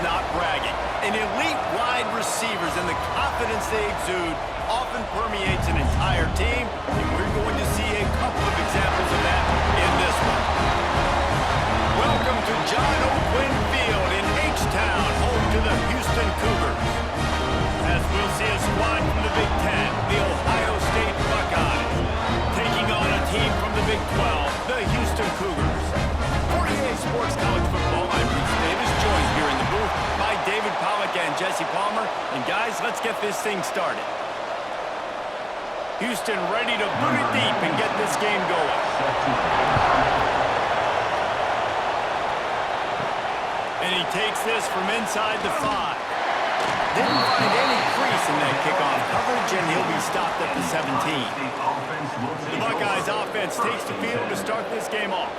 not bragging. An elite wide receivers and the confidence they exude often permeates an entire team, and we're going to see a couple of examples of that in this one. Welcome to John O'Quinn Field in H-Town, home to the Houston Cougars. As we'll see a squad from the Big Ten, the Ohio State Buckeyes, taking on a team from the Big 12, the Houston Cougars. For EA Sports College Football, I'm Reese Davis, joined here in the booth by David Pollack and Jesse Palmer. And guys, let's get this thing started. Houston ready to boot it deep and get this game going. And he takes this from inside the 5. Didn't find any crease in that kickoff coverage, and he'll be stopped at the 17. The Buckeyes offense takes the field to start this game off.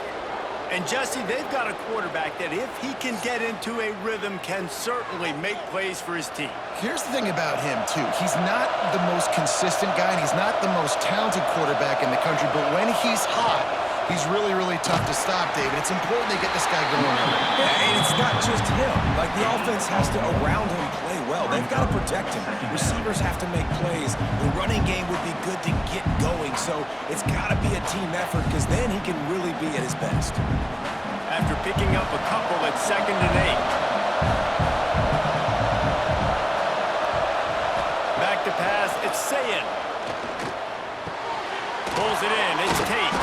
And Jesse, they've got a quarterback that if he can get into a rhythm can certainly make plays for his team. Here's the thing about him, too. He's not the most consistent guy, and he's not the most talented quarterback in the country, but when he's hot, he's really, really tough to stop, David. It's important they get this guy going. Yeah, and it's not just him. Like, the offense has to, around him, play well. They've got to protect him. Receivers have to make plays. The running game would be good to get going, so it's got to be a team effort because then he can really be at his best. After picking up a couple at 2nd and 8. Back to pass, it's Sayin. Pulls it in, it's Tate.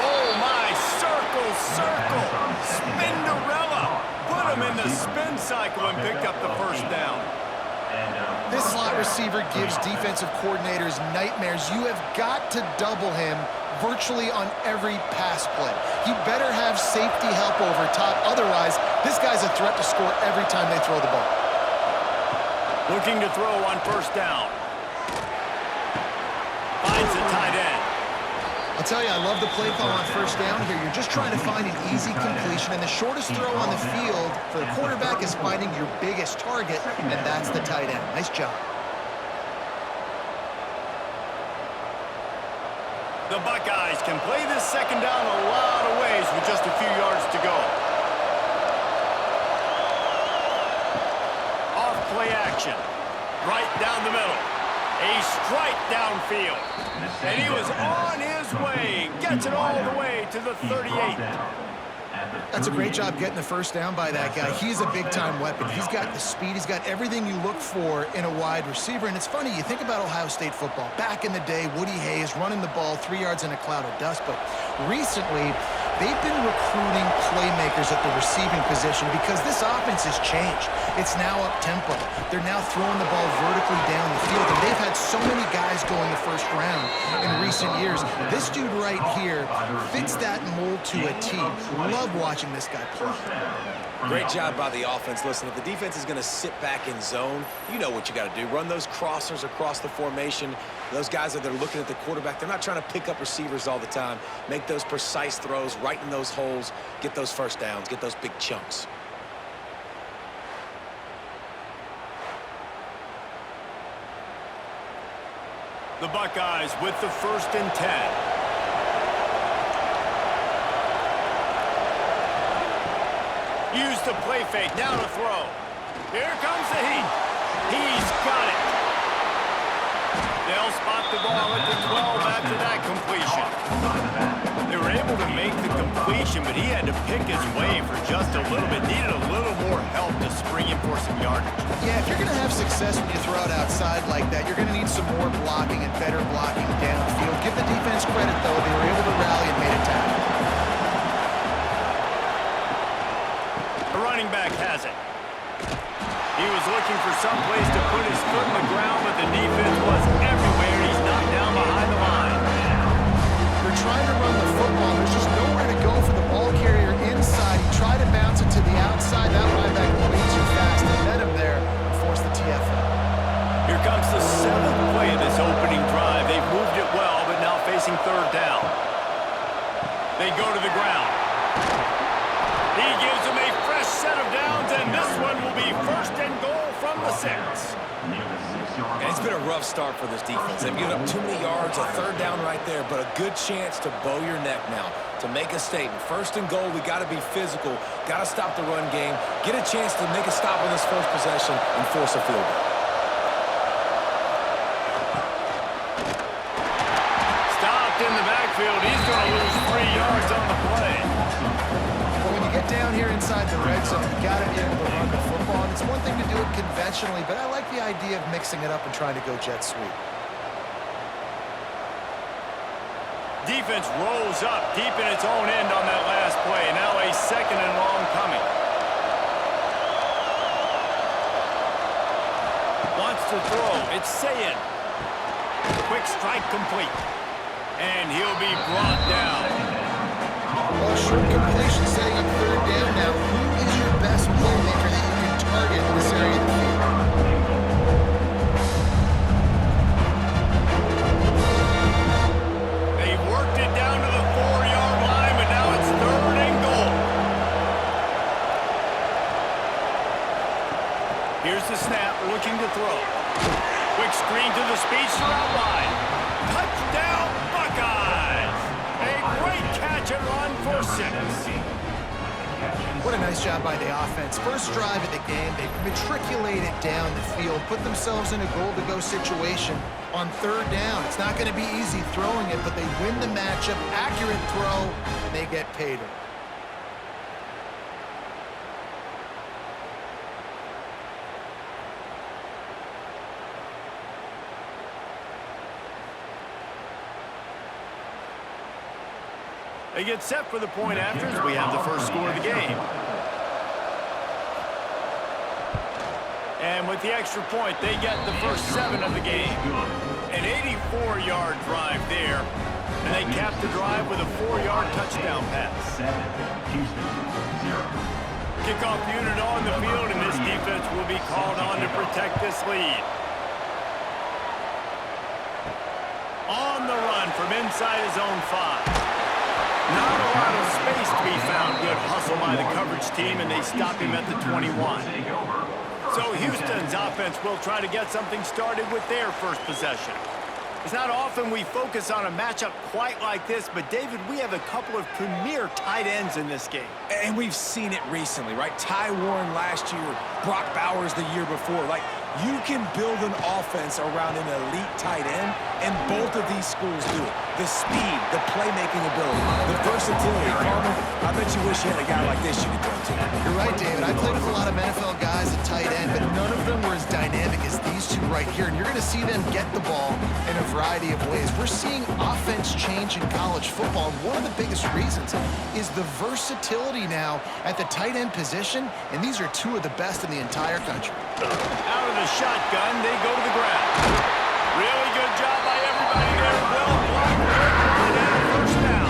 Oh my, circle, Spinderella. Put him in the spin cycle and picked up the first down. This slot receiver gives defensive coordinators nightmares. You have got to double him virtually on every pass play. He better have safety help over top. Otherwise, this guy's a threat to score every time they throw the ball. Looking to throw on first down. Finds the tight end. I'll tell you, I love the play call on first down here. You're just trying to find an easy completion, and the shortest throw on the field for the quarterback is finding your biggest target, and that's the tight end. Nice job. The Buckeyes can play this second down a lot of ways with just a few yards to go. Off play action. Right down the middle. A strike downfield. And he was on his way. Gets it all the way to the 38. That's a great job getting the first down by that guy. He's a big-time weapon. He's got the speed. He's got everything you look for in a wide receiver. And it's funny, you think about Ohio State football. Back in the day, Woody Hayes running the ball 3 yards in a cloud of dust. But recently, they've been recruiting playmakers at the receiving position because this offense has changed. It's now up-tempo. They're now throwing the ball vertically down the field. And they've had so many guys go in the first round in recent years. This dude right here fits that mold to a T. Love watching this guy play. Great job by the offense. Listen, if the defense is going to sit back in zone, you know what you got to do. Run those crossers across the formation. Those guys that are looking at the quarterback, they're not trying to pick up receivers all the time. Make those precise throws right in those holes. Get those first downs. Get those big chunks. The Buckeyes with the 1st and 10. Use the play fake, now to throw. Here comes the heat. He's got it. They'll spot the ball at the 12 after that completion. They were able to make the completion, but he had to pick his way for just a little bit. Needed a little more help to spring him for some yardage. Yeah, if you're going to have success when you throw it outside like that, you're going to need some more blocking and better blocking downfield. Give the defense credit, though. They were able to rally and made a tackle. The running back has it. He was looking for some place to put his foot in the ground, but the defense was everywhere. He's knocked down behind the line. They're trying to run the football. There's just nowhere to go for the ball carrier inside. He tried to bounce it to the outside. That linebacker way too fast. They met him there and forced the TFL. Here comes the 7th play of this opening drive. They've moved it well, but now facing 3rd down. They go to the ground. He gives them a fresh set of downs, and this one will be 1st and goal from the 6. And it's been a rough start for this defense. They've given up too many yards, a third down right there, but a good chance to bow your neck now, to make a statement. First and goal, we got to be physical, got to stop the run game, get a chance to make a stop on this first possession and force a field goal. Stopped in the backfield. He's going to lose 3 yards on the play. Well, when you get down here inside the red zone, you got to be able to run the football. And it's one thing to do it conventionally, but I like the idea of mixing it up and trying to go jet sweep. Defense rolls up deep in its own end on that last play. Now a 2nd and long coming. Wants to throw. It's Sayin. Quick strike complete. And he'll be brought down. Well, short completion setting up third down now. Who is your best playmaker that you can target in this area of the field? They worked it down to the 4-yard line, but now it's 3rd and goal. Here's the snap, looking to throw. Quick screen to the speedster out wide. Touchdown, Buckeyes! A great catch and run for 6. What a nice job by the offense. First drive of the game, they matriculated down the field, put themselves in a goal-to-go situation on third down. It's not going to be easy throwing it, but they win the matchup. Accurate throw, and they get paid. They get set for the point after as we have the first score of the game. And with the extra point, they get the first 7 of the game. An 84-yard drive there. And they cap the drive with a 4-yard touchdown pass. Kickoff unit on the field, and this defense will be called on to protect this lead. On the run from inside his own 5. Not a lot of space to be found. Good hustle by the coverage team, and they stop him at the 21. So Houston's offense will try to get something started with their first possession. It's not often we focus on a matchup quite like this, but David, we have a couple of premier tight ends in this game. And we've seen it recently, right? Ty Warren last year, Brock Bowers the year before. Like, you can build an offense around an elite tight end, and both of these schools do it. The speed, the playmaking ability, the versatility. Carmen, I bet you wish you had a guy like this you could throw to. You're right, David. I played with a lot of NFL guys at tight end, but none of them were as dynamic as these two right here. And you're going to see them get the ball in a variety of ways. We're seeing offense change in college football, and one of the biggest reasons is the versatility now at the tight end position, and these are two of the best in the entire country. Out of the shotgun, they go to the ground. Really good job by everybody there. Well blocked, and first down.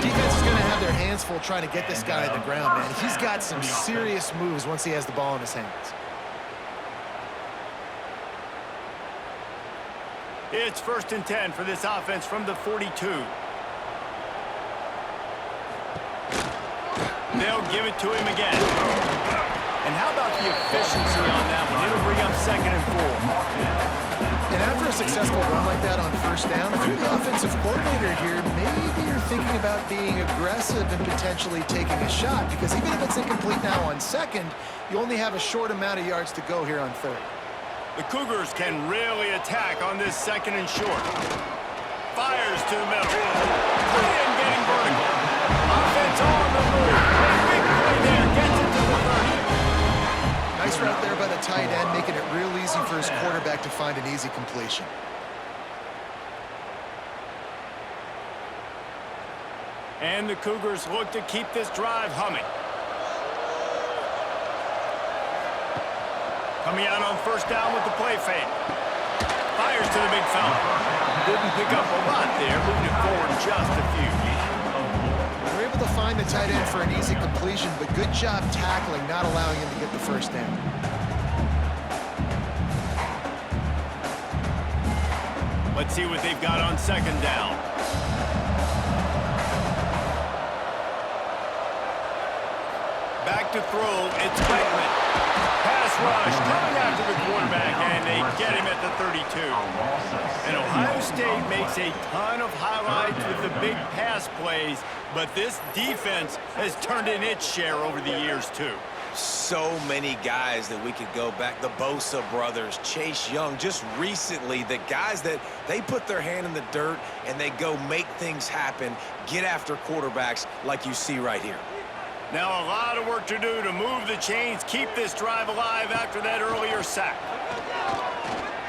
Defense is going to have their hands full trying to get this guy on the ground, man. He's got some serious moves once he has the ball in his hands. It's 1st and 10 for this offense from the 42. They'll give it to him again. And how about the efficiency on that one? It'll bring up 2nd and 4. And after a successful run like that on first down, if you're the offensive coordinator here, maybe you're thinking about being aggressive and potentially taking a shot, because even if it's incomplete now on 2nd, you only have a short amount of yards to go here on 3rd. The Cougars can really attack on this 2nd and short. Fires to the middle. Play in getting vertical. Offense on the move. A big play there. Gets it to the 30. Nice route there by the tight end, making it real easy for his quarterback to find an easy completion. And the Cougars look to keep this drive humming. Coming out on first down with the play fake. Fires to the big fella. Didn't pick up a lot there, moving it forward just a few. They're able to find the tight end for an easy completion, but good job tackling, not allowing him to get the first down. Let's see what they've got on 2nd down. Back to throw, it's Beckman. Pass rush, coming after the quarterback, and they get him at the 32. And Ohio State makes a ton of highlights with the big pass plays, but this defense has turned in its share over the years, too. So many guys that we could go back. The Bosa brothers, Chase Young, just recently, the guys that they put their hand in the dirt and they go make things happen, get after quarterbacks like you see right here. Now a lot of work to do to move the chains, keep this drive alive after that earlier sack.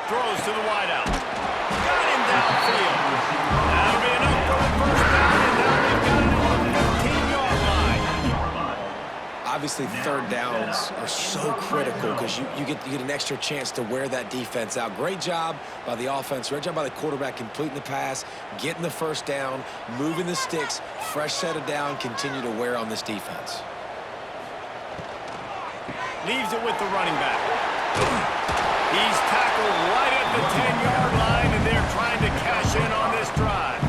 Throws to the wideout. Got him downfield. That'll be enough for the first down, and now they've got him on the 15-yard line. Obviously, third downs are so critical because you get an extra chance to wear that defense out. Great job by the offense. Great job by the quarterback completing the pass, getting the first down, moving the sticks, fresh set of down, continue to wear on this defense. Leaves it with the running back. He's tackled right at the 10-yard line, and they're trying to cash in on this drive.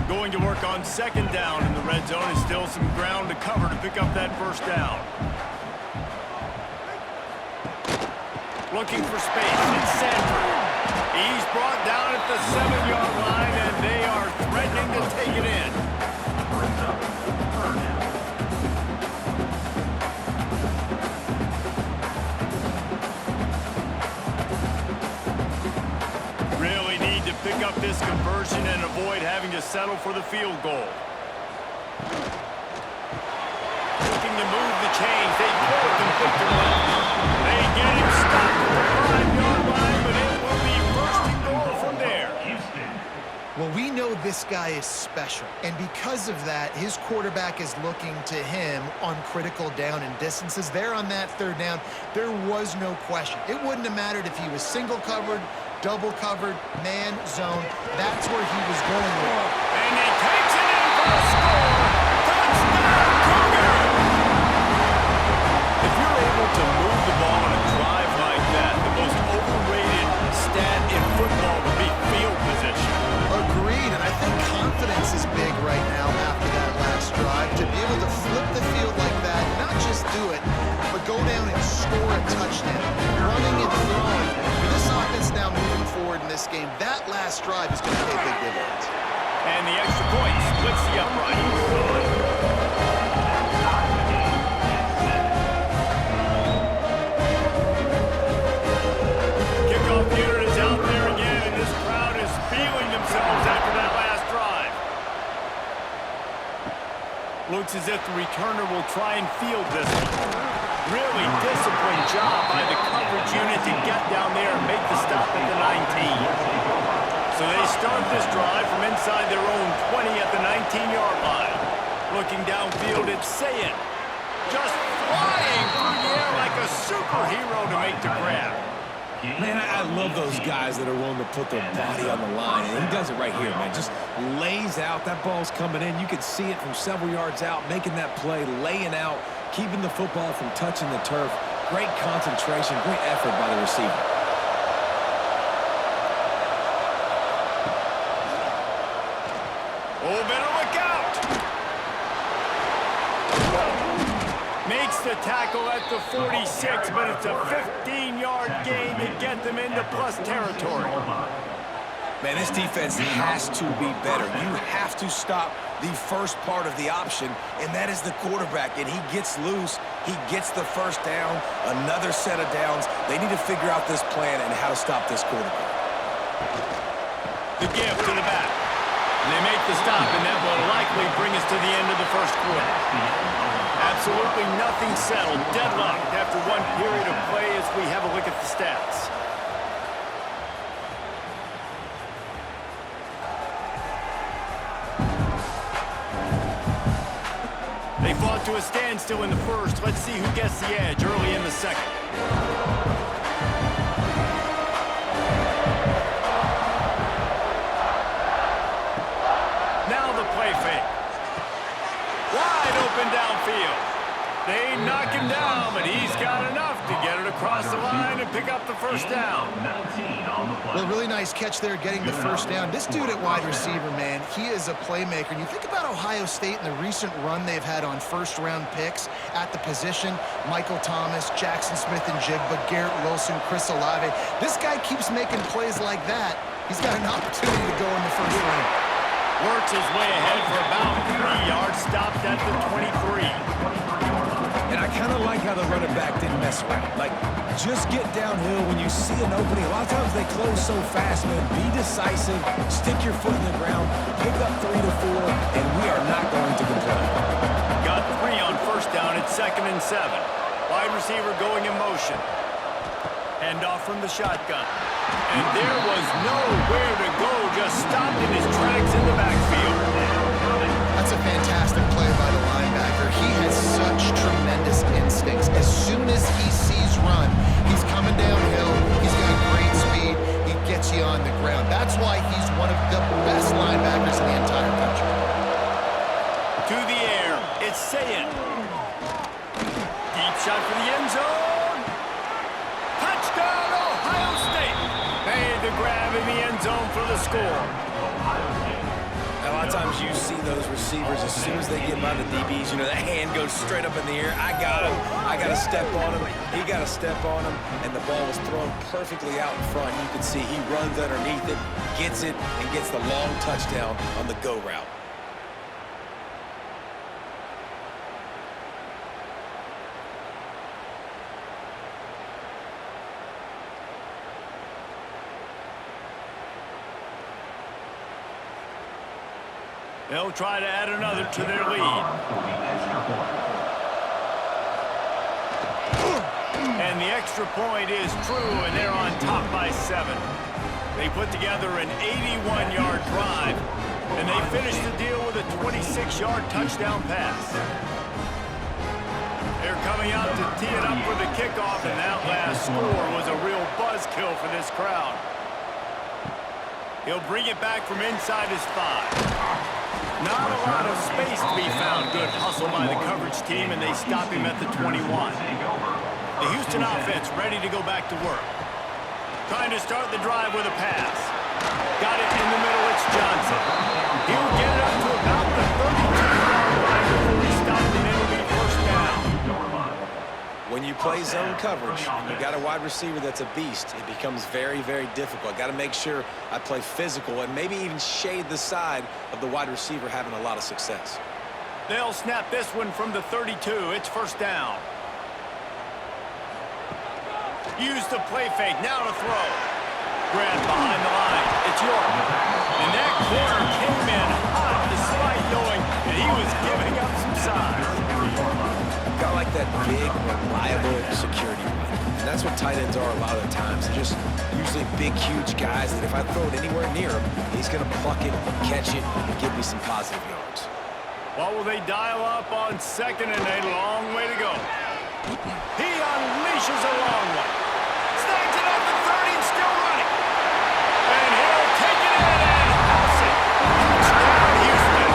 Going to work on second down in the red zone, and still some ground to cover to pick up that first down. Looking for space, it's Sanford. He's brought down at the 7-yard line, and they are threatening to take it in. Really need to pick up this conversion and avoid having to settle for the field goal. Looking to move the chains. They throw it complete to left. They get him stopped at the 5-yard line, but it will be first and goal from there. Well, we know this guy is special, and because of that, his quarterback is looking to him on critical down and distances. There on that third down, there was no question. It wouldn't have mattered if he was single covered, double covered, man, zone. That's where he was going with. And he takes it in for a score. Touchdown, Cougar! If you're able to move the ball on a drive like that, the most overrated stat in football would be field position. Agreed, and I think confidence is big right now after that last drive. To be able to flip the field like that, not just do it, but go down and score a touchdown. Running and throwing. For this offense now moving forward in this game, that last drive is going to pay big dividends. And the extra point splits the upright. Kickoff unit is out there again, and this crowd is feeling themselves after that last drive. Looks as if the returner will try and field this one. Really disciplined job by the coverage unit to get down there and make the stop at the 19. So they start this drive from inside their own 20 at the 19-yard line. Looking downfield, it's Sayin. Just flying through the air like a superhero to make the grab. Man, I love those guys that are willing to put their body on the line, and he does it right here, man. Just lays out. That ball's coming in. You can see it from several yards out, making that play, laying out, keeping the football from touching the turf. Great concentration, great effort by the receiver. Oh, better look out! Makes the tackle at the 46, but it's a 15-yard gain to get them into plus territory. Man, this defense has to be better. You have to stop the first part of the option, and that is the quarterback. And he gets loose. He gets the first down, another set of downs. They need to figure out this plan and how to stop this quarterback. The give to the back. And they make the stop, and that will likely bring us to the end of the first quarter. Absolutely nothing settled. Deadlocked after one period of play as we have a look at the stats. They fought to a standstill in the first. Let's see who gets the edge early in the second. Now the play fake. Wide open downfield. They knock him down, but he's got enough to get it across the line and pick up the first down. Well, really nice catch there getting the first down. This dude at wide receiver, man, he is a playmaker. And you think about Ohio State and the recent run they've had on first-round picks at the position. Michael Thomas, Jackson Smith and Jigba, Garrett Wilson, Chris Olave. This guy keeps making plays like that. He's got an opportunity to go in the first round. Works his way ahead for about 3 yards, stopped at the 23. And I kind of like how the running back didn't mess around. Like, just get downhill when you see an opening. A lot of times they close so fast, man. Be decisive, stick your foot in the ground, pick up 3 to 4, and we are not going to complain. Got 3 on first down at 2nd and 7. Wide receiver going in motion. Hand off from the shotgun. And there was nowhere to go, just stopped in his tracks in the backfield. That's a fantastic play by the linebacker. He has such tremendous instincts. As soon as he sees run, he's coming downhill. He's got great speed. He gets you on the ground. That's why he's one of the best linebackers in the entire country. To the air, it's Sayin. Deep shot for the end zone. Touchdown, Ohio State. Made the grab in the end zone for the score. A lot of times you see those receivers, as soon as they get by the DBs, you know, that hand goes straight up in the air. I got him. I got to step on him. He got to step on him. And the ball was thrown perfectly out in front. You can see he runs underneath it, gets it, and gets the long touchdown on the go route. They'll try to add another to their lead. And the extra point is true, and they're on top by 7. They put together an 81-yard drive, and they finished the deal with a 26-yard touchdown pass. They're coming out to tee it up for the kickoff, and that last score was a real buzzkill for this crowd. He'll bring it back from inside his 5. Not a lot of space to be found. Good hustle by the coverage team, and they stop him at the 21. The Houston offense ready to go back to work. Trying to start the drive with a pass. Got it in the middle, it's Johnson. He'll get it up to about the 32-yard line before he stopped, and it'll be first down. When you play zone coverage, and you got a wide receiver that's a beast, it becomes very, very difficult. Got to make sure I play physical and maybe even shade the side of the wide receiver having a lot of success. They'll snap this one from the 32. It's first down. Use the play fake. Now to throw. Grab behind the line. It's York. And that corner came in hot despite knowing that he was giving up some size. Got like that big, reliable security line. And that's what tight ends are a lot of the times. They're just usually big, huge guys that if I throw it anywhere near him, he's going to pluck it, catch it, and give me some positive yards. What will they dial up on 2nd and a long way to go? He unleashes a long one. Snags it up at 30 and still running. And he'll take it in and house it. Touchdown, Houston.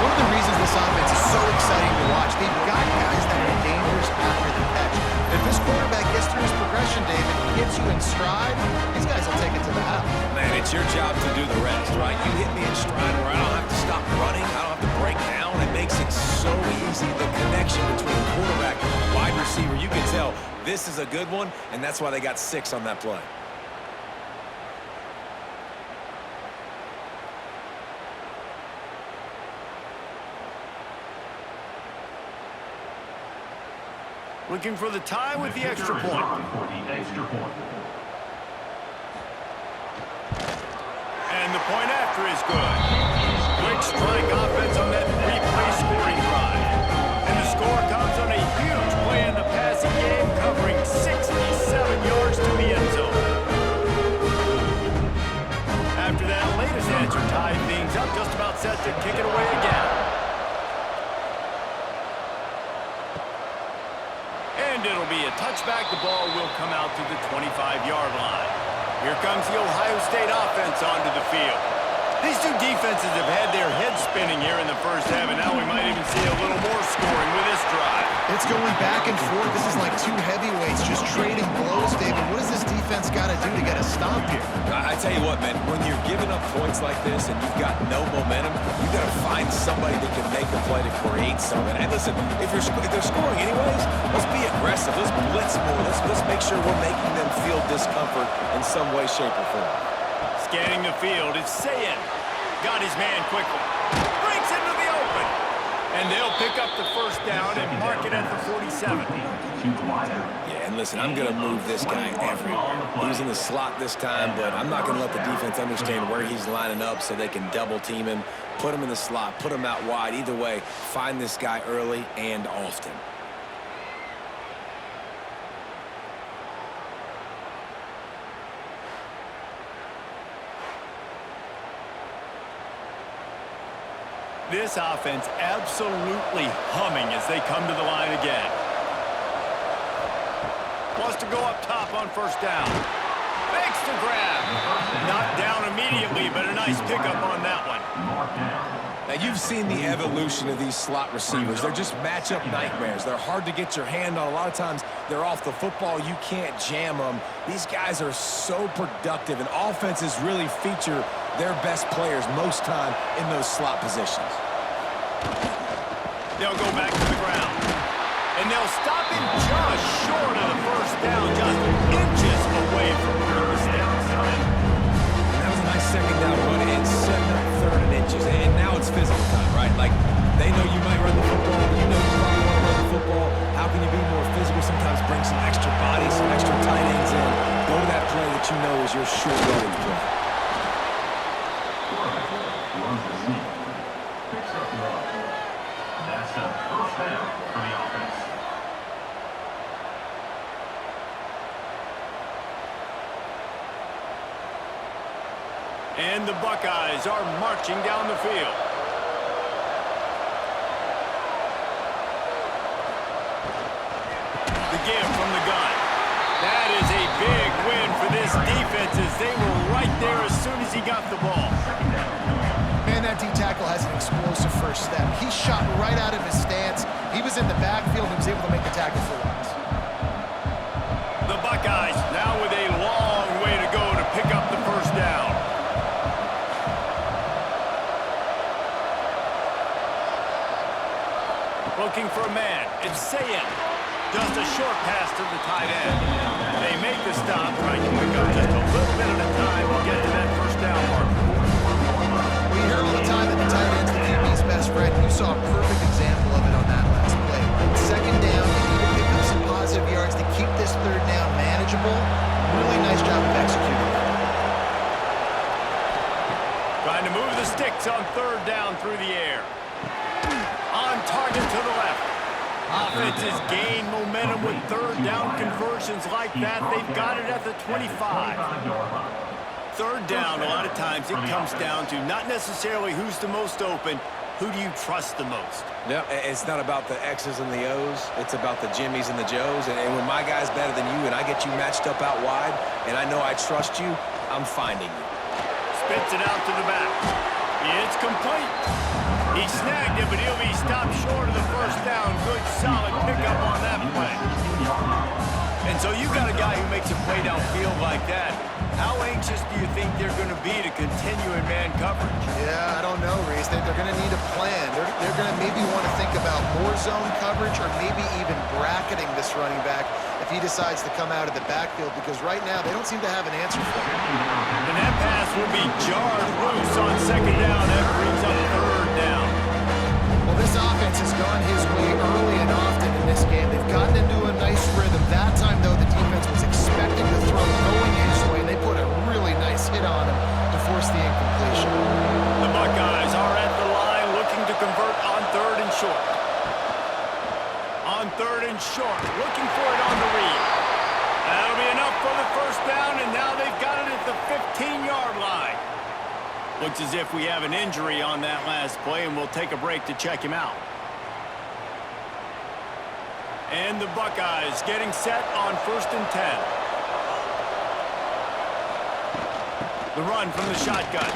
One of the reasons this offense is so exciting to watch, they've got guys that are dangerous after the catch. If this quarterback gets through his progression, David, hits you in stride, these guys will take it to the house. Man, it's your job to do the rest, right? You hit me in stride where I don't have to stop running. I don't have to break down. It makes it so easy. The connection between quarterback and wide receiver, you can tell this is a good one, and that's why they got 6 on that play. Looking for the tie with the extra point. And the point after is good. Quick strike offense on that 3-play scoring drive. And the score comes on a huge play in the passing game, covering 67 yards to the end zone. After that latest answer tied things up, just about set to kick it away again. And it'll be a touchback. The ball will come out to the 25-yard line. Here comes the Ohio State offense onto the field. These two defenses have had their heads spinning here in the first half, and now we might even see a little more scoring with this drive. It's going back and forth. This is like two heavyweights just trading blows, David. What does this defense got to do to get a stop here? I tell you what, man, when you're giving up points like this and you've got no momentum, you've got to find somebody that can make a play to create something. And listen, if they're scoring anyways, let's be aggressive. Let's blitz more. Let's make sure we're making them feel discomfort in some way, shape, or form. Scanning the field, it's Sayin. Got his man quickly. Breaks into the open. And they'll pick up the first down and mark it at the 47. Yeah, and listen, I'm going to move this guy everywhere. He's in the slot this time, but I'm not going to let the defense understand where he's lining up so they can double team him, put him in the slot, put him out wide. Either way, find this guy early and often. This offense absolutely humming as they come to the line again. Wants to go up top on first down. Makes the grab. Knocked down immediately, but a nice pickup on that one. Now, you've seen the evolution of these slot receivers. They're just matchup nightmares. They're hard to get your hand on. A lot of times, they're off the football. You can't jam them. These guys are so productive, and offenses really feature their best players most time in those slot positions. They'll go back to the ground. And they'll stop him just short of the first down, just inches away from where he stands. That was a nice second down run and setting up third and inches. And now it's physical time, right? Like, they know you might run the football. You know you probably want to run the football. How can you be more physical? Sometimes bring some extra body, some extra tight ends in. Go to that play that you know is your sure running play. And the Buckeyes are marching down the field. The give from the gun. That is a big win for this defense as they were right there as soon as he got the ball. Man, that D-tackle has an explosive first step. He shot right out of his stance. He was in the backfield and was able to make the tackle for loss. The Buckeyes now with a long way to go to pick up the first down. Looking for a man. It's Sayin. Just a short pass to the tight end. They make the stop, trying to pick up just a little bit at a time to get to that first down mark. We hear all the time that the tight end's the QB's best friend. You saw a perfect example of it on that last play. Second down, you need to pick up some positive yards to keep this third down manageable. Really nice job of executing that. Trying to move the sticks on third down through the air. On target to the left. Offenses gain momentum with third down conversions like that. They've got it at the 25. Third down, a lot of times it comes down to not necessarily who's the most open, who do you trust the most? No, it's not about the X's and the O's. It's about the Jimmies and the Joes. And when my guy's better than you and I get you matched up out wide and I know I trust you, I'm finding you. Spits it out to the back. It's complete. He snagged it, but he'll be stopped short of the first down. Good, solid pickup on that play. And so you got a guy who makes a play downfield like that. How anxious do you think they're going to be to continue in man coverage? Yeah, I don't know, Reese. They're going to need a plan. They're going to maybe want to think about more zone coverage or maybe even bracketing this running back if he decides to come out of the backfield, because right now they don't seem to have an answer for him. And that pass will be jarred loose on second down. That brings up third down. Well, this offense has gone his way early and often in this game. They've gotten into a nice rhythm. That time, though, the defense was expecting the throw going his way, and they put a really nice hit on him to force the incompletion. The Buckeyes are at the line looking to convert on third and short. On third and short, looking for it on the read. That'll be enough for the first down, and now they've got it at the 15-yard line. Looks as if we have an injury on that last play, and we'll take a break to check him out. And the Buckeyes getting set on 1st and 10. The run from the shotgun.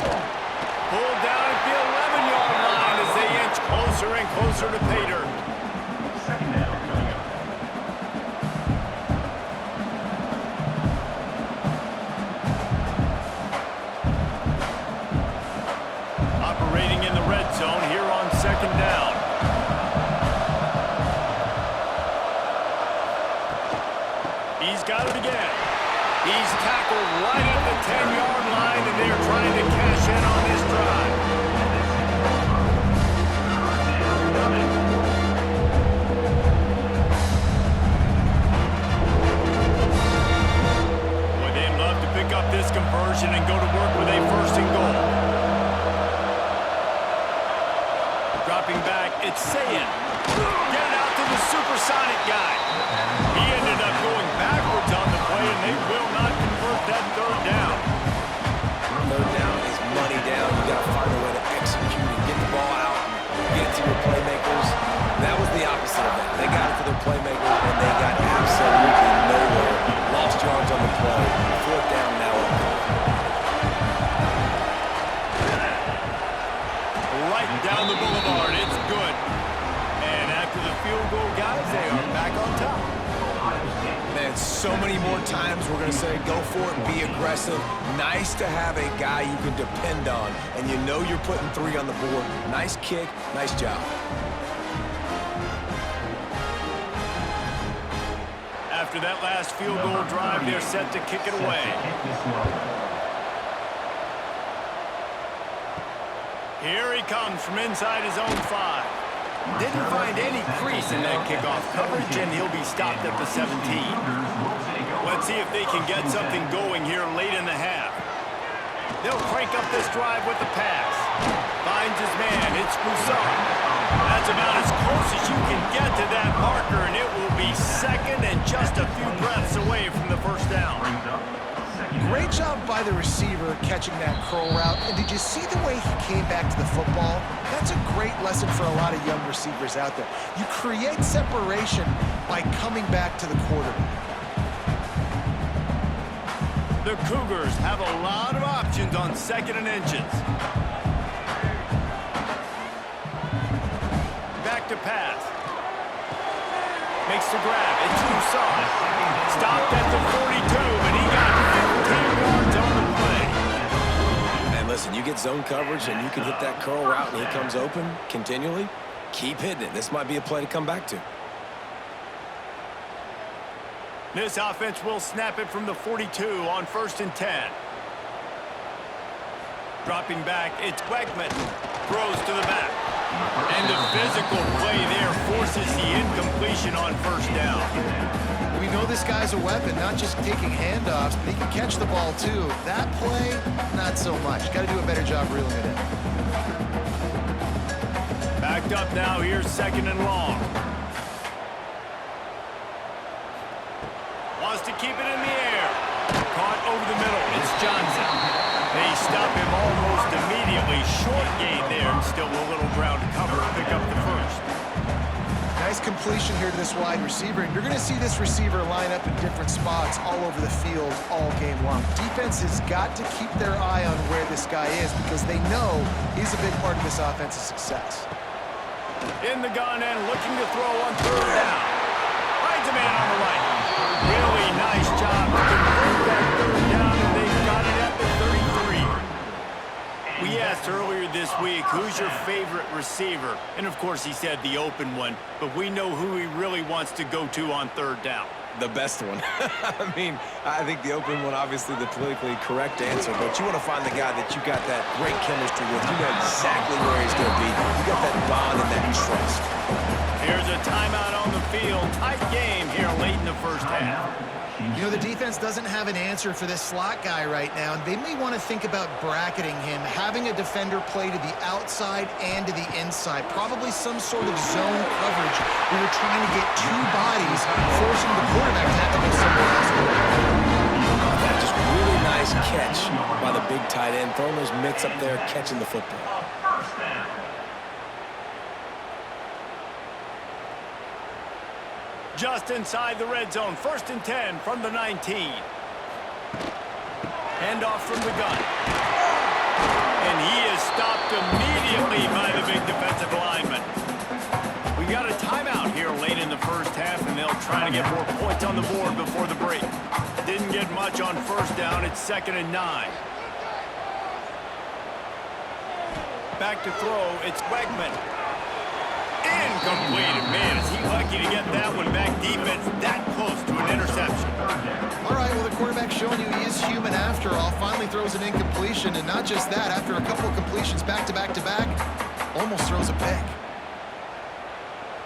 Pulled down at the 11-yard line as they inch closer and closer to pay dirt. Second down coming up. Operating in the red zone here on second down. He's got it again. He's tackled right at the 10-yard line, and they're trying to cash in on this drive. Boy, they'd love to pick up this conversion and go to work with a first and goal. Dropping back, it's Sayin. Get it out to the supersonic guy. He ended up going backwards on the play, and they will not convert that third down. Third down is money down. You got to find a way to execute and get the ball out and get it to your playmakers. That was the opposite of that. They got it to their playmakers, and they got absolutely nowhere. Lost yards on the play. Fourth down now. Right down the boulevard. It's good. And after the field goal, guys, they are back on top. Man, so many more times we're going to say go for it, be aggressive. Nice to have a guy you can depend on, and you know you're putting 3 on the board. Nice kick, nice job. After that last field goal drive, they're set to kick it away. Here he comes from inside his own 5. Didn't find any crease in that kickoff coverage, and he'll be stopped at the 17. Let's see if they can get something going here late in the half. They'll crank up this drive with the pass. Finds his man. It's Broussard. That's about as close as you can get to that marker, and it will be second and just a few breaths away from the first down. Great job by the receiver catching that curl route. And did you see the way he came back to the football? That's a great lesson for a lot of young receivers out there. You create separation by coming back to the quarterback. The Cougars have a lot of options on second and inches. Back to pass. Makes the grab. It's Broussard. Stopped at the 42, and he got 15 yards on the play. And listen, you get zone coverage and you can hit that curl route and he comes open continually. Keep hitting it. This might be a play to come back to. This offense will snap it from the 42 on 1st and 10. Dropping back, it's Wegman. Throws to the back. And the physical play there forces the incompletion on first down. We know this guy's a weapon, not just taking handoffs, but he can catch the ball too. That play, not so much. Got to do a better job reeling it in. Backed up now, here's 2nd and long. Wants to keep it in the air. Caught over the middle. It's Johnson. They stop him almost immediately. Short gain there, and still a little ground to cover to pick up the first. Nice completion here to this wide receiver, and you're going to see this receiver line up in different spots all over the field all game long. Defense has got to keep their eye on where this guy is because they know he's a big part of this offense's success. In the gun and looking to throw on 3rd down. Finds a man on the right. Really nice job to convert that 3rd down, and they've got it at the 33. We asked earlier this week, who's your favorite receiver? And of course he said the open one, but we know who he really wants to go to on 3rd down. The best one. I mean, I think the open one, obviously the politically correct answer, but you want to find the guy that you got that great chemistry with. You know exactly where he's going to be. You got that bond and that trust. Here's a timeout on the field. Tight game here late in the first half. You know, the defense doesn't have an answer for this slot guy right now, and they may want to think about bracketing him, having a defender play to the outside and to the inside, probably some sort of zone coverage where you're trying to get 2 bodies, forcing the quarterback to have to go somewhere else. That just really nice catch by the big tight end, throwing those mitts up there, catching the football. Just inside the red zone. 1st and 10 from the 19. Handoff from the gun. And he is stopped immediately by the big defensive lineman. We got a timeout here late in the first half, and they'll try to get more points on the board before the break. Didn't get much on first down. It's 2nd and 9. Back to throw. It's Wegman. Incomplete. Man, is he lucky to get that one back. Defense that close to an interception. All right, well, the quarterback's showing you he is human after all. Finally throws an incompletion, and not just that, after a couple of completions back-to-back-to-back, almost throws a pick.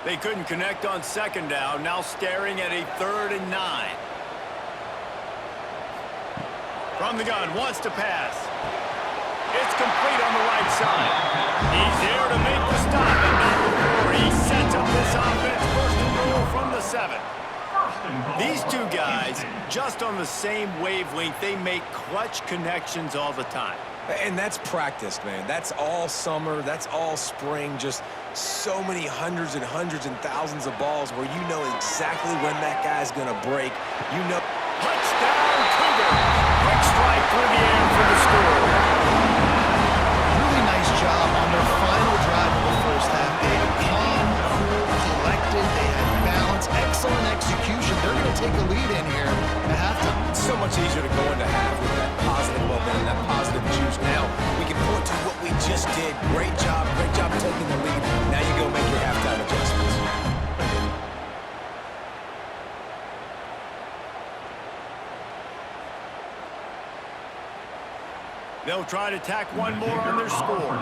They couldn't connect on 2nd down. Now staring at a 3rd and 9. From the gun, wants to pass. It's complete on the right side. He's there to make the stop, and not before he sets up this offense. 1st and goal from the 7. These two guys, just on the same wavelength, they make clutch connections all the time. And that's practiced, man. That's all summer. That's all spring. Just so many hundreds and hundreds and thousands of balls where you know exactly when that guy's going to break. You know. Touchdown, Cougar. Quick strike through the air for the score. Really nice job on their final drive of the first half. They had calm, cool, collected. They had balance, excellent execution. They're going to take a lead in here at halftime. It's so much easier to go into half with that positive momentum, that positive juice. Now we can point to what we just did. Great job taking the lead. Now you go make your halftime adjustments. They'll try to tack one more on their score.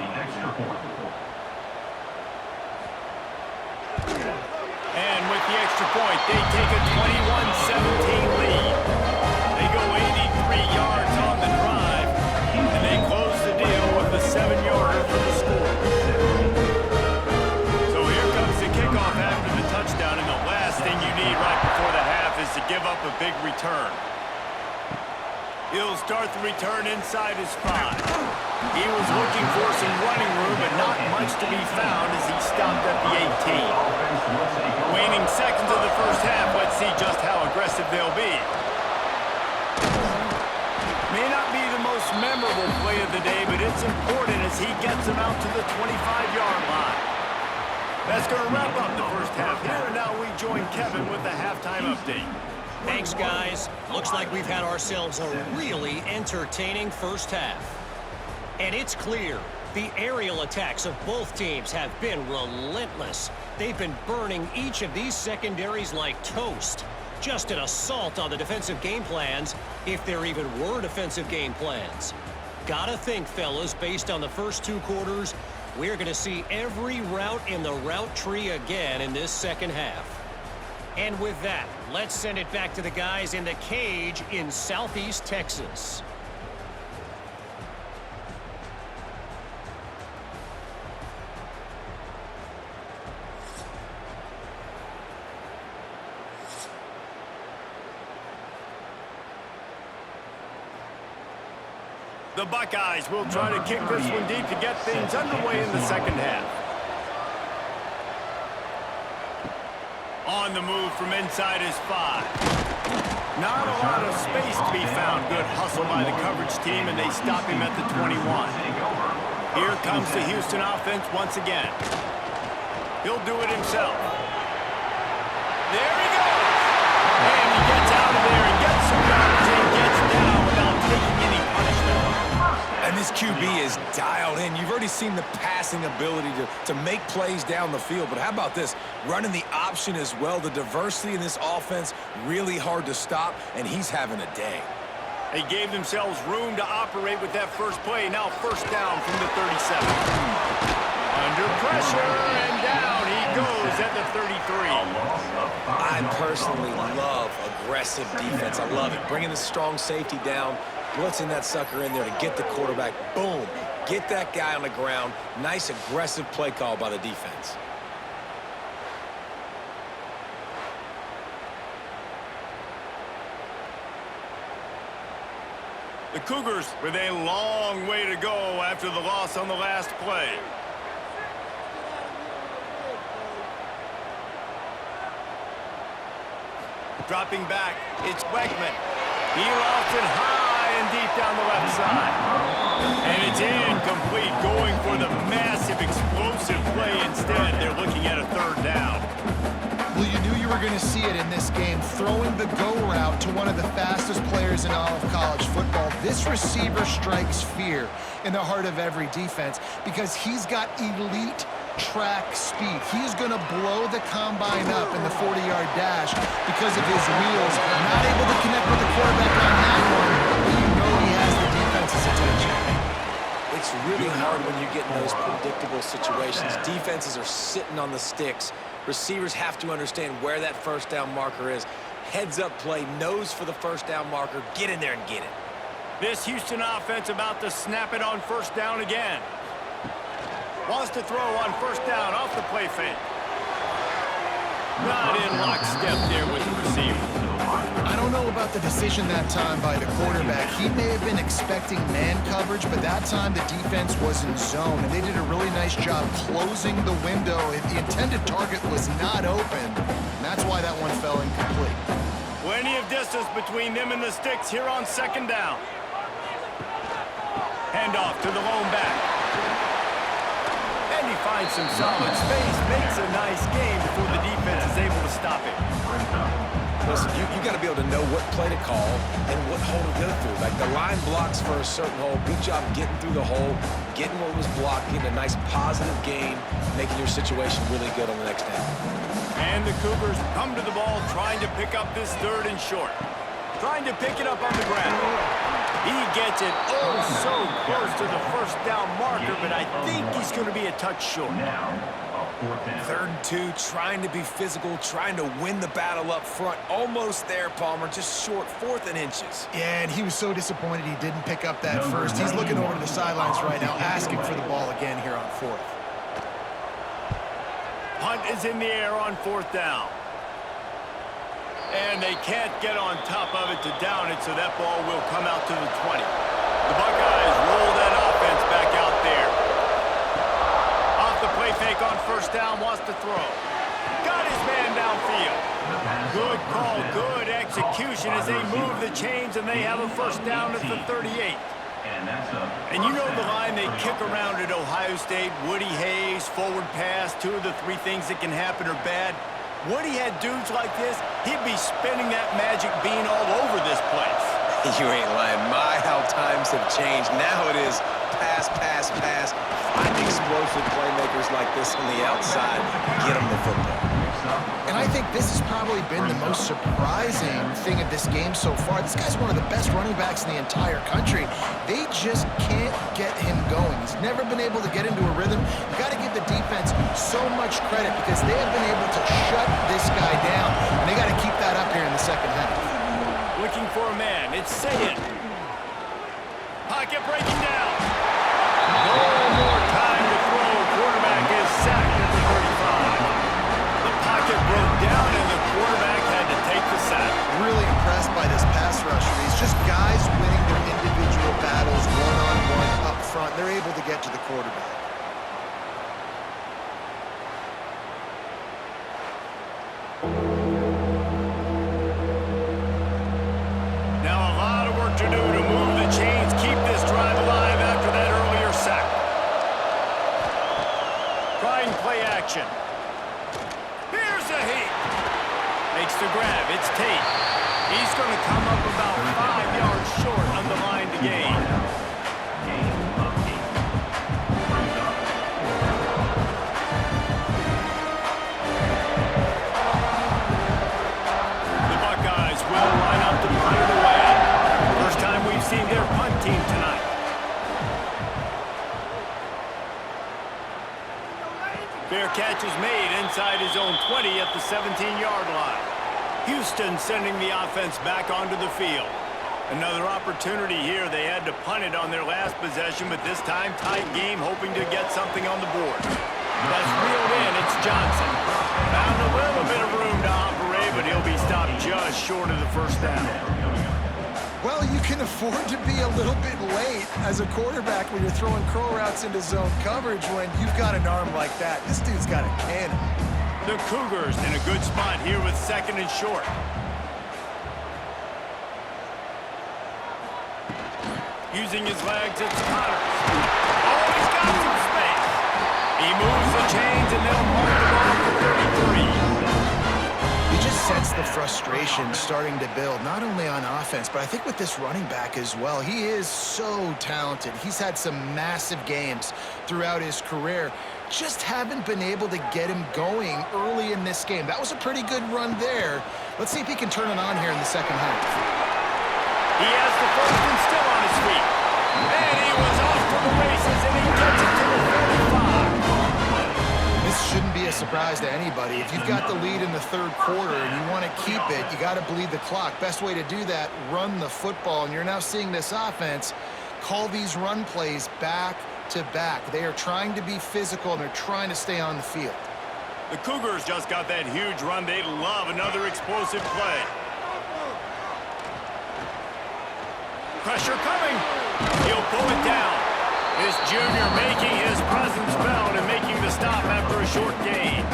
And with the extra point, they take a 21-17 lead. They go 83 yards on the drive, and they close the deal with the 7-yarder for the score. So here comes the kickoff after the touchdown, and the last thing you need right before the half is to give up a big return. He'll start the return inside his 5. He was looking for some running room, but not much to be found as he stopped at the 18. Waning seconds of the first half, let's see just how aggressive they'll be. May not be the most memorable play of the day, but it's important as he gets him out to the 25-yard line. That's going to wrap up the first half here, and now we join Kevin with the halftime update. Thanks, guys. Looks like we've had ourselves a really entertaining first half. And it's clear, the aerial attacks of both teams have been relentless. They've been burning each of these secondaries like toast. Just an assault on the defensive game plans, if there even were defensive game plans. Gotta think, fellas, based on the first 2 quarters, we're gonna see every route in the route tree again in this second half. And with that, let's send it back to the guys in the cage in Southeast Texas. The Buckeyes will try to kick this one deep to get things underway in the second half. On the move from inside his 5. Not a lot of space to be found. Good hustle by the coverage team, and they stop him at the 21. Here comes the Houston offense once again. He'll do it himself. There he goes! And he gets out of there and gets some yards and gets down without taking any punishment. And this QB is dialed in. You've already seen the passing ability to make plays down the field. But how about this? Running the option as well. The diversity in this offense, really hard to stop, and he's having a day. They gave themselves room to operate with that first play. Now first down from the 37. Under pressure, and down he goes at the 33. I personally love aggressive defense. I love it. Bringing the strong safety down, blitzing that sucker in there to get the quarterback. Boom. Get that guy on the ground. Nice aggressive play call by the defense. The Cougars with a long way to go after the loss on the last play. Dropping back, it's Wegman. He lofts it high and deep down the left side. And it's incomplete, going for the massive, explosive play instead. They're looking at a third down. Well, you knew you were going to see it in this game, throwing the go route to one of the fastest players in all of college football. This receiver strikes fear in the heart of every defense because he's got elite track speed. He is going to blow the combine up in the 40-yard dash because of his wheels. Not able to connect with the quarterback on that one, but you know he has the defense's attention. It's really hard when you get in those predictable situations. Defenses are sitting on the sticks. Receivers have to understand where that first down marker is. Heads-up play, nose for the first down marker. Get in there and get it. This Houston offense about to snap it on first down again. Wants to throw on first down off the play fake. Not in lockstep there with the receiver. I don't know about the decision that time by the quarterback. He may have been expecting man coverage, but that time the defense was in zone, and they did a really nice job closing the window. The intended target was not open, and that's why that one fell incomplete. Plenty of distance between them and the sticks here on second down. Handoff to the lone back. And he finds some solid space, makes a nice game before the defense is able to stop it. Listen, you got to be able to know what play to call and what hole to go through. Like the line blocks for a certain hole. Good job getting through the hole, getting what was blocked, getting a nice positive gain, making your situation really good on the next down. And the Cougars come to the ball trying to pick up this third and short. Trying to pick it up on the ground. He gets it so close to the first down marker, but I think he's going to be a touch short. Third and 2, trying to be physical, trying to win the battle up front. Almost there, Palmer, just short, 4th and inches. Yeah, and he was so disappointed he didn't pick up that first. He's looking over to the sidelines right now, asking for the ball again here on 4th. Punt is in the air on 4th down. And they can't get on top of it to down it, so that ball will come out to the 20. The Buckeyes roll that offense back out there. Off the play fake on first down, wants to throw. Got his man downfield. Good call, good execution as they move the chains, and they have a first down at the 38. And you know the line they kick around at Ohio State, Woody Hayes, forward pass, 2 of the 3 things that can happen are bad. Woody had dudes like this, he'd be spinning that magic bean all over this place. You ain't lying. My, how times have changed. Now it is pass, pass, pass. Find explosive playmakers like this on the outside. Get them the football. And I think this has probably been the most surprising thing of this game so far. This guy's one of the best running backs in the entire country. They just can't get him going. He's never been able to get into a rhythm. You got to give the defense so much credit because they have been able to shut this guy down. And they got to keep that up here in the second half. Looking for a man. It's Sayed. Pocket breaking down. No more time to throw. Quarterback is sacked at the 35. The pocket broke down, and the quarterback had to take the sack. Really impressed by this pass rush. It's just guys winning their individual battles one-on-one up front. They're able to get to the quarterback. Now a lot of work to do to move the chains, keep this drive alive after that earlier sack. Trying play action. Here's a heat. Makes the grab. It's Tate. He's going to come up about 5 yards short on the line to gain. The Buckeyes will line up to punt it away. First time we've seen their punt team tonight. Fair catch is made inside his own 20 at the 17-yard line. Houston sending the offense back onto the field. Another opportunity here. They had to punt it on their last possession, but this time tight game, hoping to get something on the board. That's reeled in. It's Johnson. Found a little bit of room to operate, but he'll be stopped just short of the first down. Well, you can afford to be a little bit late as a quarterback when you're throwing curl routes into zone coverage when you've got an arm like that. This dude's got a cannon. The Cougars in a good spot here with second and short. Using his legs, it's Connors. Oh, he's got some space. He moves the chains, and they'll mark the ball for 33. You just sense the frustration starting to build, not only on offense, but I think with this running back as well. He is so talented. He's had some massive games throughout his career. Just haven't been able to get him going early in this game. That was a pretty good run there. Let's see if he can turn it on here in the second half. He has the first and still on his feet. And he was off to the races, and he gets it to the 45. This shouldn't be a surprise to anybody. If you've got the lead in the third quarter and you want to keep it, you got to bleed the clock. Best way to do that, run the football. And you're now seeing this offense call these run plays back to back. They are trying to be physical, and they're trying to stay on the field. The Cougars just got that huge run. They love another explosive play. Pressure coming. He'll pull it down. This junior making his presence felt and making the stop after a short gain.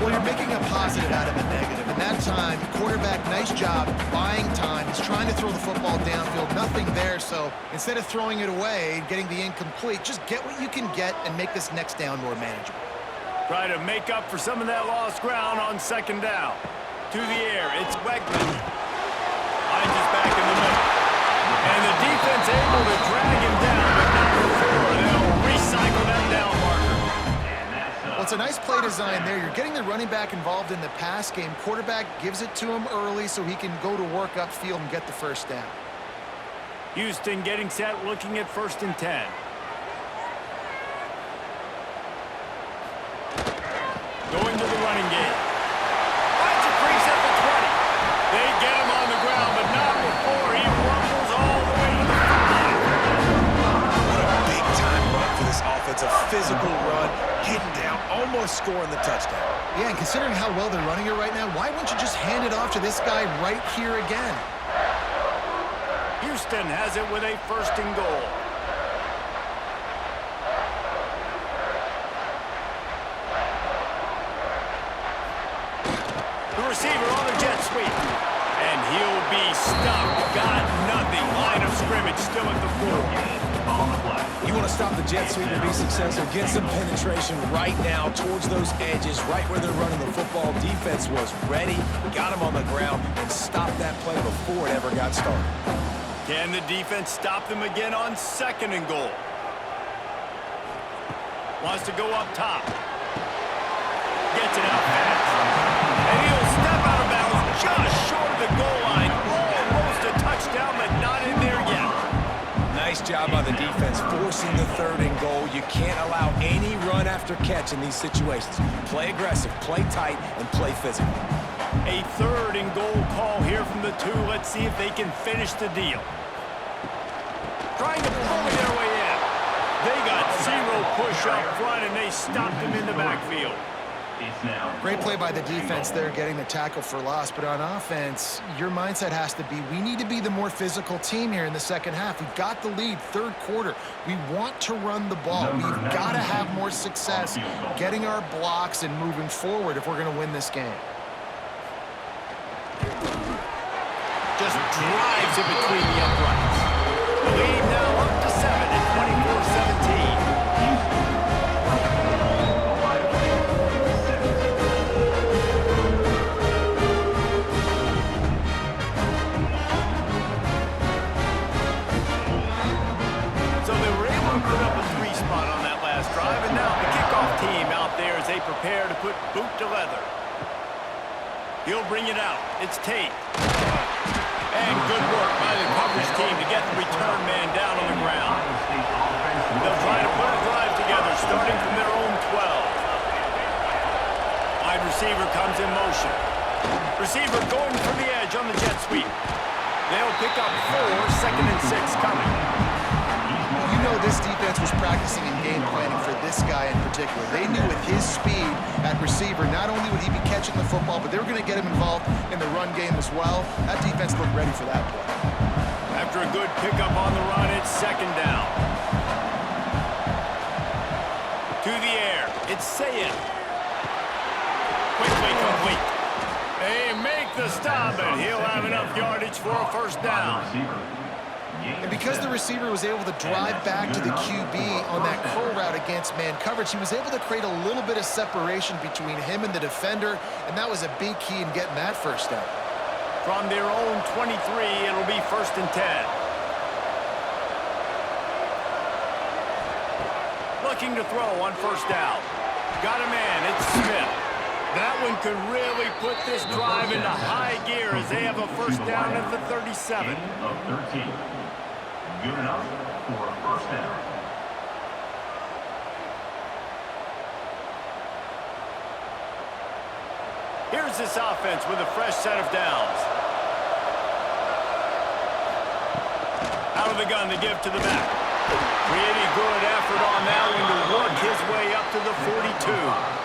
Well, you're making a positive out of a negative. And that time, quarterback, nice job buying time. He's trying to throw the football downfield. Nothing there, so instead of throwing it away and getting the incomplete, just get what you can get and make this next down more manageable. Try to make up for some of that lost ground on second down. To the air, it's Wegman. Hines is back in the middle. And the defense able to drag him down, but not before. They'll recycle that down marker. Well, it's a nice play design there. You're getting the running back involved in the pass game. Quarterback gives it to him early so he can go to work upfield and get the first down. Houston getting set, looking at 1st and 10. Going to the running game. Finds a crease at the 20. They get him on the ground, but not before he rumbles all the way to the 5. What a big-time run for this offense. A physical run, getting down, almost scoring the touchdown. Yeah, and considering how well they're running it right now, why wouldn't you just hand it off to this guy right here again? Houston has it with a 1st and goal. The receiver on the jet sweep. And he'll be stuffed. Got nothing. Line of scrimmage still at the 4. You want to stop the jet sweep and be successful, get some penetration right now towards those edges, right where they're running the football. Defense was ready, got him on the ground, and stopped that play before it ever got started. Can the defense stop them again on 2nd and goal? Wants to go up top. Gets it out fast. And he'll step out of bounds just short of the goal line. Almost a touchdown, but not in there yet. Nice job by the defense, forcing the 3rd and goal. You can't allow any run after catch in these situations. Play aggressive, play tight, and play physical. A 3rd and goal call here from the 2. Let's see if they can finish the deal. Trying to bully their way in. They got 0 push up front, and they stopped him in the backfield. Great play by the defense there, getting the tackle for loss. But on offense, your mindset has to be, we need to be the more physical team here in the second half. We've got the lead, 3rd quarter. We want to run the ball. We've got to have more success getting our blocks and moving forward if we're going to win this game. Just drives it between the uprights. The lead now up to 7 at 24-17. So they were able to put up a 3 spot on that last drive, and now the kickoff team out there as they prepare to put boot to leather. He'll bring it out. It's Tate. And good work by the coverage team to get the return man down on the ground. They'll try to put a drive together, starting from their own 12. Wide receiver comes in motion. Receiver going for the edge on the jet sweep. They'll pick up 4, 2nd and 6 coming. You know this defense was practicing and game planning for this guy in particular. They knew with his speed at receiver, not only would he be catching the football, but they were going to get him involved in the run game as well. That defense looked ready for that play. After a good pickup on the run, it's 2nd down. To the air, it's Sayed. Quickly complete. They make the stop, and he'll have enough yardage for a 1st down. And because the receiver was able to drive back to the QB on that curl route against man coverage, he was able to create a little bit of separation between him and the defender, and that was a big key in getting that first down. From their own 23, it'll be 1st and 10. Looking to throw on 1st down. Got a man, it's Smith. That one could really put this drive into high gear as they have a 1st down at the 37. Gain of 13. Good enough for a 1st down. Here's this offense with a fresh set of downs. Out of the gun to give to the back. Pretty good effort on that one to work his way up to the 42.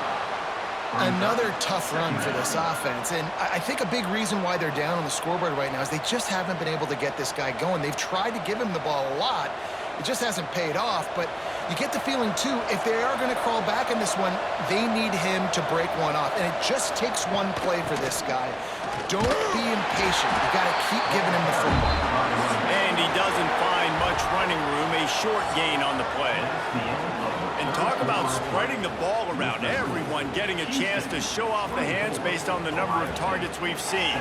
Another tough run for this offense, and I think a big reason why they're down on the scoreboard right now is they just haven't been able to get this guy going. They've tried to give him the ball a lot. It just hasn't paid off, but you get the feeling, too, if they are going to crawl back in this one, they need him to break one off, and it just takes one play for this guy. Don't be impatient. You got to keep giving him the football. And he doesn't find much running room, a short gain on the play. And talk about spreading the ball around, everyone getting a chance to show off the hands based on the number of targets we've seen.